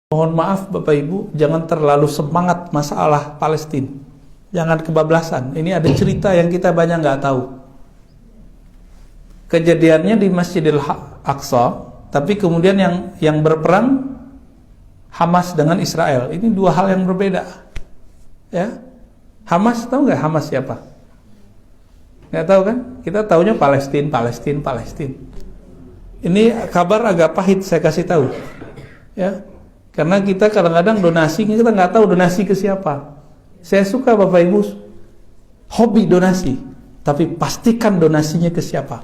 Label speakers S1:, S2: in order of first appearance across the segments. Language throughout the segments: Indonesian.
S1: Mohon maaf Bapak Ibu, jangan terlalu semangat masalah Palestina. Jangan kebablasan. Ini ada cerita yang kita banyak nggak tahu. Kejadiannya di Masjidil Aqsa, tapi kemudian yang berperang Hamas dengan Israel. Ini dua hal yang berbeda. Ya, Hamas, tahu nggak Hamas siapa? Nggak tahu kan? Kita taunya Palestina. Ini kabar agak pahit saya kasih tahu. Ya. Karena kita kadang-kadang donasi, kita nggak tahu donasi ke siapa. Saya suka Bapak Ibu hobi donasi, tapi pastikan donasinya ke siapa.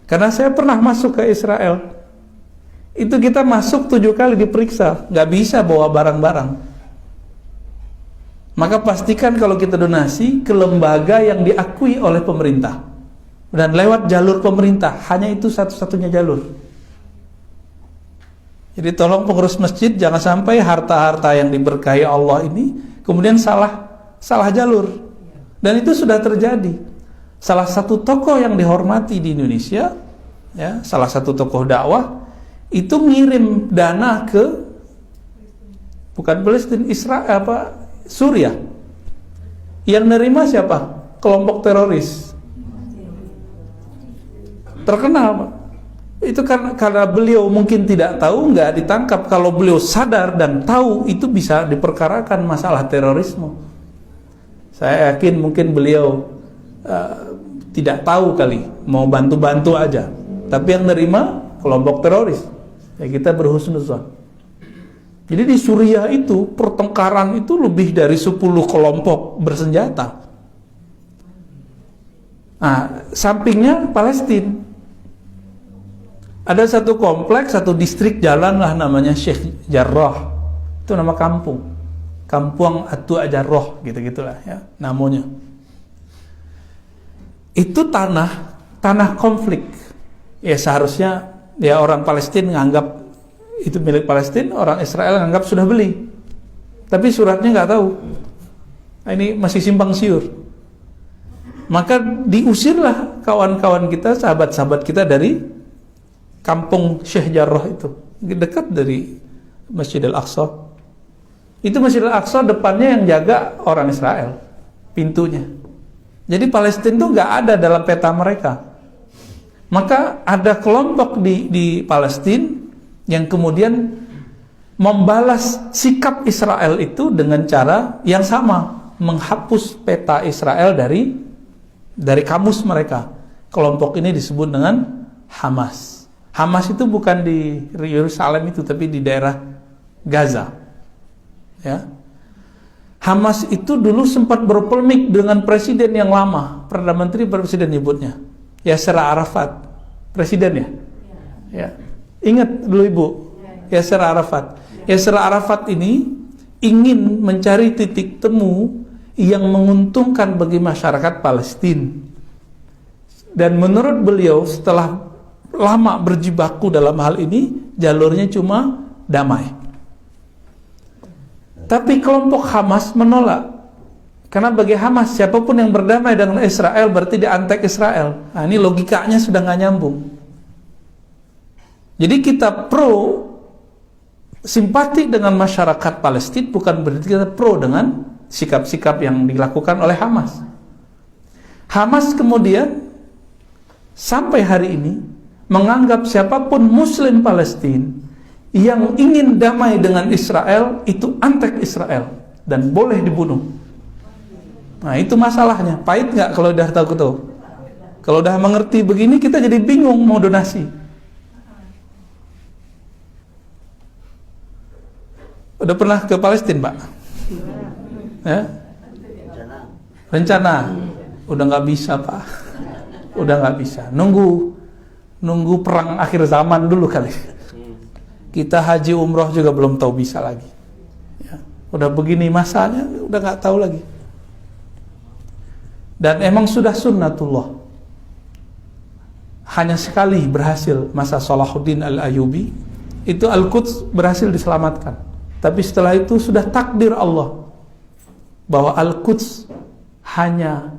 S1: Karena saya pernah masuk ke Israel, itu kita masuk 7 kali diperiksa, nggak bisa bawa barang-barang. Maka pastikan kalau kita donasi ke lembaga yang diakui oleh pemerintah dan lewat jalur pemerintah, hanya itu satu-satunya jalur. Jadi tolong pengurus masjid jangan sampai harta-harta yang diberkahi Allah ini kemudian salah jalur. Dan itu sudah terjadi. Salah satu tokoh yang dihormati di Indonesia, ya, salah satu tokoh dakwah itu ngirim dana ke bukan Palestina, Israel Suriah. Yang nerima siapa? Kelompok teroris. Terkenal, Pak. Itu karena beliau mungkin tidak tahu, nggak ditangkap. Kalau beliau sadar dan tahu, itu bisa diperkarakan masalah terorisme. Saya yakin mungkin beliau tidak tahu kali, mau bantu-bantu aja. Tapi yang nerima kelompok teroris. Ya kita berhusnuzon. Jadi di Suriah itu pertengkaran itu lebih dari 10 kelompok bersenjata. Nah, sampingnya Palestina. Ada satu kompleks, satu distrik jalan lah namanya Sheikh Jarrah. Itu nama kampung. Kampung Atua Jarrah, gitu-gitulah ya namanya. Itu tanah konflik. Ya seharusnya ya orang Palestina nganggap itu milik Palestina, orang Israel nganggap sudah beli. Tapi suratnya nggak tahu. Nah, ini masih simpang siur. Maka diusirlah kawan-kawan kita, sahabat-sahabat kita dari kampung Sheikh Jarrah itu, dekat dari Masjidil Aqsa. Itu Masjidil Aqsa depannya yang jaga orang Israel, pintunya. Jadi Palestina itu nggak ada dalam peta mereka. Maka ada kelompok di Palestina yang kemudian membalas sikap Israel itu dengan cara yang sama, menghapus peta Israel dari kamus mereka. Kelompok ini disebut dengan Hamas. Hamas itu bukan di Yerusalem itu, tapi di daerah Gaza. Ya. Hamas itu dulu sempat berpolemik dengan presiden yang lama, Perdana Menteri presiden nyebutnya, Yasser Arafat, presiden ya. Ya. Ingat dulu Ibu, Yasser Arafat. Yasser Arafat ini ingin mencari titik temu yang menguntungkan bagi masyarakat Palestina. Dan menurut beliau setelah lama berjibaku dalam hal ini, jalurnya cuma damai. Tapi kelompok Hamas menolak. Karena bagi Hamas, siapapun yang berdamai dengan Israel berarti dia antek Israel. Nah, ini logikanya sudah nggak nyambung. Jadi kita pro simpati dengan masyarakat Palestina, bukan berarti kita pro dengan sikap-sikap yang dilakukan oleh Hamas. Hamas kemudian sampai hari ini menganggap siapapun Muslim Palestina yang ingin damai dengan Israel itu antek Israel dan boleh dibunuh. Nah itu masalahnya. Pahit nggak kalau udah tahu? Kalau udah mengerti begini kita jadi bingung mau donasi. Udah pernah ke Palestina, Pak? Ya? Rencana? Udah nggak bisa, Pak. Udah nggak bisa. Nunggu perang akhir zaman dulu kali. Kita haji umroh juga belum tahu bisa lagi. Ya, udah begini masanya, udah nggak tahu lagi. Dan emang sudah sunnatullah. Hanya sekali berhasil masa Salahuddin Al-Ayyubi, itu Al-Quds berhasil diselamatkan. Tapi setelah itu sudah takdir Allah bahwa Al-Quds hanya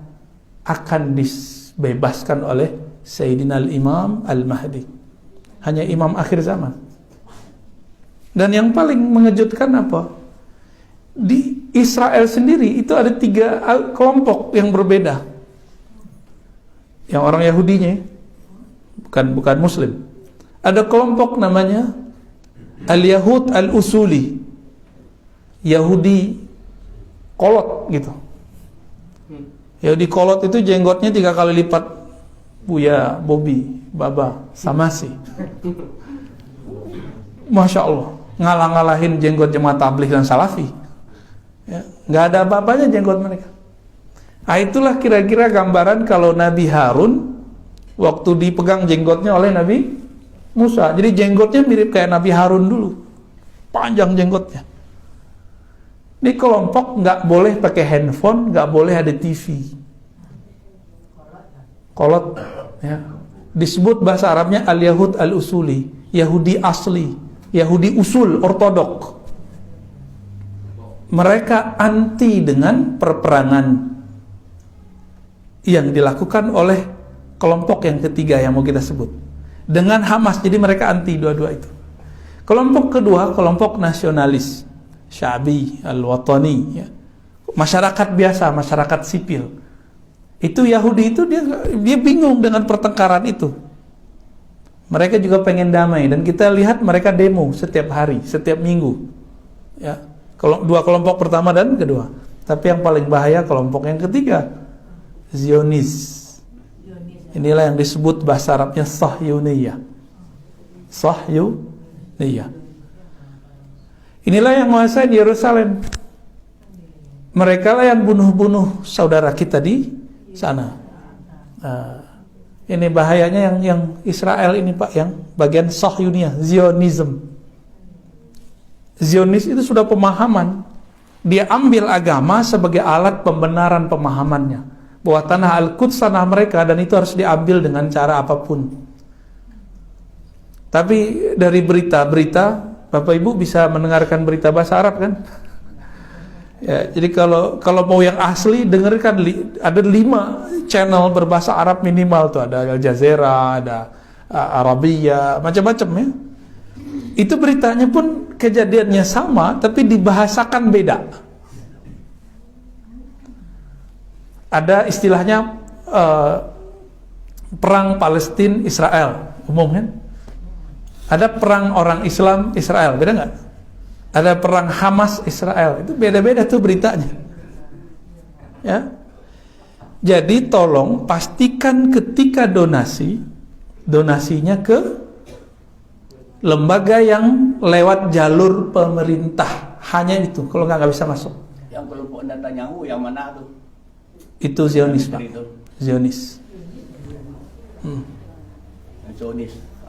S1: akan dibebaskan oleh Sayyidina Al-Imam Al-Mahdi. Hanya imam akhir zaman. Dan yang paling mengejutkan apa? Di Israel sendiri itu ada 3 kelompok yang berbeda. Yang orang Yahudinya, bukan Muslim. Ada kelompok namanya Al-Yahud Al-Usuli, Yahudi kolot gitu. Yahudi kolot itu jenggotnya 3 kali lipat Buya, Bobby, Baba, Samasi. Masya Allah, ngalah-ngalahin jenggot jemaah tabligh dan salafi. Ya, nggak ada apa-apanya jenggot mereka. Nah, itulah kira-kira gambaran kalau Nabi Harun waktu dipegang jenggotnya oleh Nabi Musa. Jadi jenggotnya mirip kayak Nabi Harun dulu, panjang jenggotnya. Ini kelompok nggak boleh pakai handphone, nggak boleh ada TV. Kolot, ya. Disebut bahasa Arabnya Al-Yahud Al-Usuli, Yahudi asli, Yahudi usul, ortodok. Mereka anti dengan perperangan yang dilakukan oleh kelompok yang ketiga yang mau kita sebut, dengan Hamas. Jadi mereka anti dua-dua itu. Kelompok kedua, kelompok nasionalis, Syabi, Al-Watani, ya. Masyarakat biasa, masyarakat sipil. Itu Yahudi itu dia bingung dengan pertengkaran itu. Mereka juga pengen damai, dan kita lihat mereka demo setiap hari, setiap minggu. Ya, kalau 2 kelompok pertama dan kedua. Tapi yang paling bahaya kelompok yang ketiga, Zionis. Inilah yang disebut bahasa Arabnya Sahyuniyah. Sahyuniyah. Inilah yang menguasai Yerusalem. Mereka lah yang bunuh-bunuh saudara kita di sana. Ini bahayanya yang Israel ini, Pak, yang bagian Sahyuniyah, Zionism. Zionis itu sudah pemahaman. Dia ambil agama sebagai alat pembenaran pemahamannya, bahwa tanah Al-Quds tanah mereka, dan itu harus diambil dengan cara apapun. Tapi dari berita-berita, Bapak Ibu bisa mendengarkan berita bahasa Arab kan? Ya, jadi kalau mau yang asli, dengarkan ada 5 channel berbahasa Arab minimal tuh, ada Al Jazeera, ada Arabia, macam-macam ya. Itu beritanya pun kejadiannya sama, tapi dibahasakan beda. Ada istilahnya perang Palestina Israel, umum kan? Ada perang orang Islam Israel, beda nggak? Ada perang Hamas Israel, itu beda-beda tuh beritanya. Ya. Jadi tolong pastikan ketika donasinya ke lembaga yang lewat jalur pemerintah. Hanya itu, kalau nggak bisa masuk.
S2: Yang kelompok Netanyahu yang mana tuh?
S1: Itu Zionis, Pak. Zionis.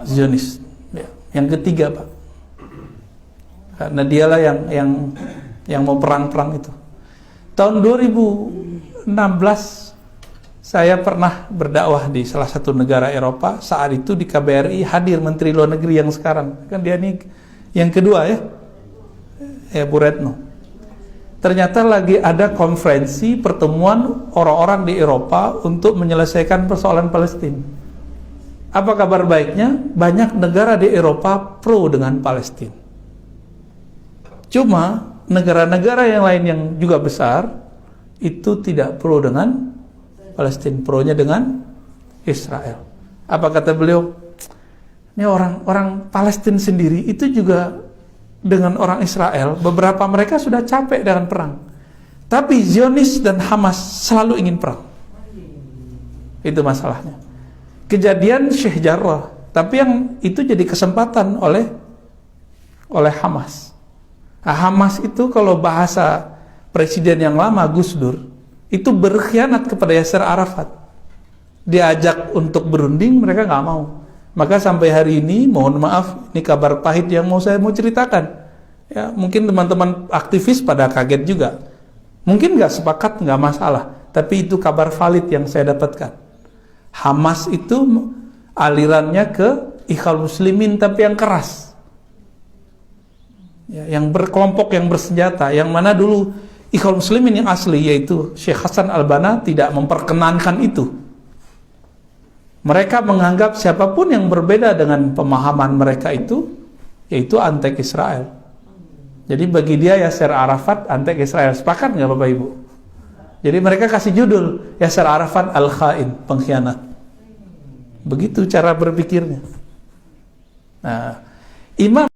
S1: Zionis. Ya. Yang ketiga, Pak. Karena dialah yang mau perang-perang itu. Tahun 2016 saya pernah berdakwah di salah satu negara Eropa. Saat itu di KBRI hadir Menteri Luar Negeri yang sekarang. Kan dia ini yang kedua ya. Bu Retno. Ternyata lagi ada konferensi pertemuan orang-orang di Eropa untuk menyelesaikan persoalan Palestina. Apa kabar baiknya? Banyak negara di Eropa pro dengan Palestina. Cuma negara-negara yang lain yang juga besar itu tidak pro dengan Palestina, pro-nya dengan Israel. Apa kata beliau? Ini orang Palestina sendiri itu juga dengan orang Israel, beberapa mereka sudah capek dengan perang. Tapi Zionis dan Hamas selalu ingin perang. Itu masalahnya. Kejadian Sheikh Jarrah, tapi yang itu jadi kesempatan oleh Hamas. Nah, Hamas itu kalau bahasa presiden yang lama Gus Dur, itu berkhianat kepada Yasser Arafat. Diajak untuk berunding, mereka nggak mau. Maka sampai hari ini, mohon maaf, ini kabar pahit yang saya mau ceritakan. Ya, mungkin teman-teman aktivis pada kaget juga. Mungkin nggak sepakat, nggak masalah. Tapi itu kabar valid yang saya dapatkan. Hamas itu alirannya ke Ikhwan Muslimin, tapi yang keras. Ya, yang berkelompok, yang bersenjata. Yang mana dulu Ikhwan Muslimin yang asli, yaitu Syekh Hasan Al-Banna, tidak memperkenankan itu. Mereka menganggap siapapun yang berbeda dengan pemahaman mereka itu, yaitu antek Israel. Jadi bagi dia Yasser Arafat antek Israel. Sepakat nggak Bapak Ibu? Jadi mereka kasih judul Yasser Arafat Al-Khain, pengkhianat. Begitu cara berpikirnya. Nah, Imam